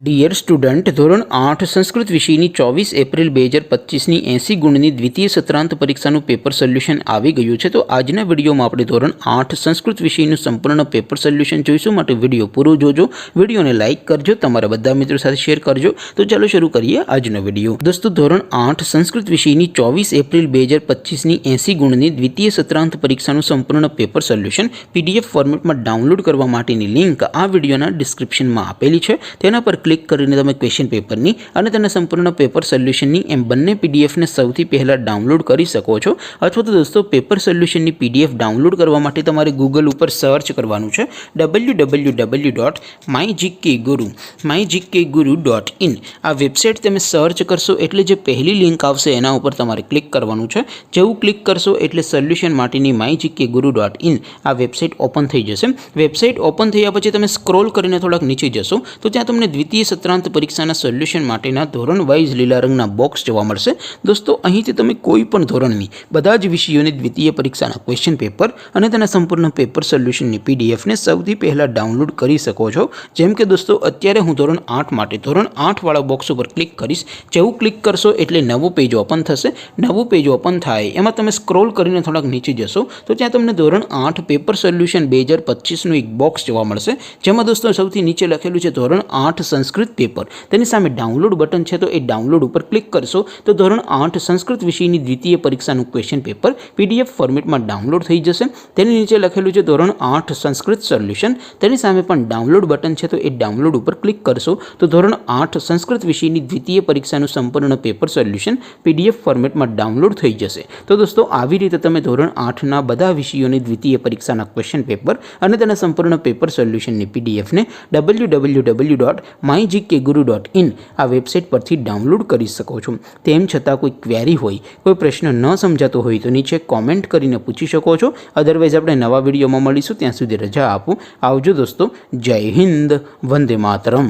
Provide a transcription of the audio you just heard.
Dear student, ધોરણ 8 સંસ્કૃત વિષયની 24 April 2025ની 80 ગુણની દ્વિતીય સત્રાંત પરીક્ષાનું પેપર સોલ્યુશન આવી ગયું છે। તો આજના વિડીયોમાં આપણે ધોરણ 8 સંસ્કૃત વિષયનું સંપૂર્ણ પેપર સોલ્યુશન જોઈશું। માટે વિડીયો પૂરો જોજો, વિડીયોને લાઇક કરજો, તમારા બધા મિત્રો સાથે શેર કરજો। તો ચાલો શરૂ કરીએ આજનો વિડીયો। દોસ્તો, ધોરણ 8 સંસ્કૃત વિષયની 24 એપ્રિલ 2025ની 80 ગુણની દ્વિતીય સત્રાંત પરીક્ષાનું સંપૂર્ણ પેપર સોલ્યુશન PDF ફોર્મેટમાં ડાઉનલોડ કરવા માટેની લિંક આ વિડીયોના ડિસ્ક્રિપ્શનમાં આપેલી છે। તેના પર ક્લિક કરીને તમે ક્વેશ્ચન પેપરની અને તેના સંપૂર્ણ પેપર સોલ્યુશનની એમ બંને પીડીએફને સૌથી પહેલાં ડાઉનલોડ કરી શકો છો। અથવા તો દોસ્તો, પેપર સોલ્યુશનની PDF ડાઉનલોડ કરવા માટે તમારે ગૂગલ ઉપર સર્ચ કરવાનું છે www.mygkguru.in। આ વેબસાઇટ તમે સર્ચ કરશો એટલે જે પહેલી લિંક આવશે એના ઉપર તમારે ક્લિક કરવાનું છે। જેવું ક્લિક કરશો એટલે સોલ્યુશન માટેની mygkguru.in આ વેબસાઇટ ઓપન થઈ જશે। વેબસાઇટ ઓપન થયા પછી તમે સ્ક્રોલ કરીને થોડાક નીચે જશો તો ત્યાં તમને દ્વિતીય સત્રાંત પરીક્ષાના સોલ્યુશન માટેના ધોરણ વાઇઝ લીલા રંગના બોક્સ જોવા મળશે। દોસ્તો, અહીંથી તમે કોઈ પણ ધોરણની બધા જ વિષયોની દ્વિતીય પરીક્ષાના ક્વેશ્ચન પેપર અને તેના સંપૂર્ણ પેપર સોલ્યુશનની પીડીએફને સૌથી પહેલાં ડાઉનલોડ કરી શકો છો। જેમ કે દોસ્તો, અત્યારે હું ધોરણ 8 માટે ધોરણ 8 વાળા બોક્સ ઉપર ક્લિક કરીશ। જેવું ક્લિક કરશો એટલે નવું પેજ ઓપન થશે। નવું પેજ ઓપન થાય એમાં તમે સ્ક્રોલ કરીને થોડાક નીચે જશો તો ત્યાં તમને ધોરણ 8 પેપર સોલ્યુશન 2025નું એક બોક્સ જોવા મળશે। જેમાં દોસ્તો સૌથી નીચે લખેલું છે ધોરણ 8 સંસ્કૃત પેપર। તેની સામે ડાઉનલોડ બટન છે, તો એ ડાઉનલોડ ઉપર ક્લિક કરશો તો ધોરણ 8 સંસ્કૃત વિષયની દ્વિતીય પરીક્ષાનું ક્વેશ્ચન પેપર PDF ફોર્મેટમાં ડાઉનલોડ થઈ જશે। તેની નીચે લખેલું છે ધોરણ 8 સંસ્કૃત સોલ્યુશન। તેની સામે પણ ડાઉનલોડ બટન છે, તો એ ડાઉનલોડ ઉપર ક્લિક કરશો તો ધોરણ 8 સંસ્કૃત વિષયની દ્વિતીય પરીક્ષાનું સંપૂર્ણ પેપર સોલ્યુશન PDF ફોર્મેટમાં ડાઉનલોડ થઈ જશે। તો દોસ્તો, આવી રીતે તમે ધોરણ 8ના બધા વિષયોની દ્વિતીય પરીક્ષાના ક્વેશ્ચન પેપર અને તેના સંપૂર્ણ પેપર સોલ્યુશનની PDFને www.mygkguru.in આ વેબસાઇટ પરથી ડાઉનલોડ કરી શકો છો। તેમ છતાં કોઈ ક્વેરી હોય, કોઈ પ્રશ્ન ન સમજાતો હોય તો નીચે કોમેન્ટ કરીને પૂછી શકો છો। અદરવાઇઝ આપણે નવા વિડીયોમાં મળીશું, ત્યાં સુધી રજા આપું। આવજો દોસ્તો, જય હિન્દ, વંદે માતરમ।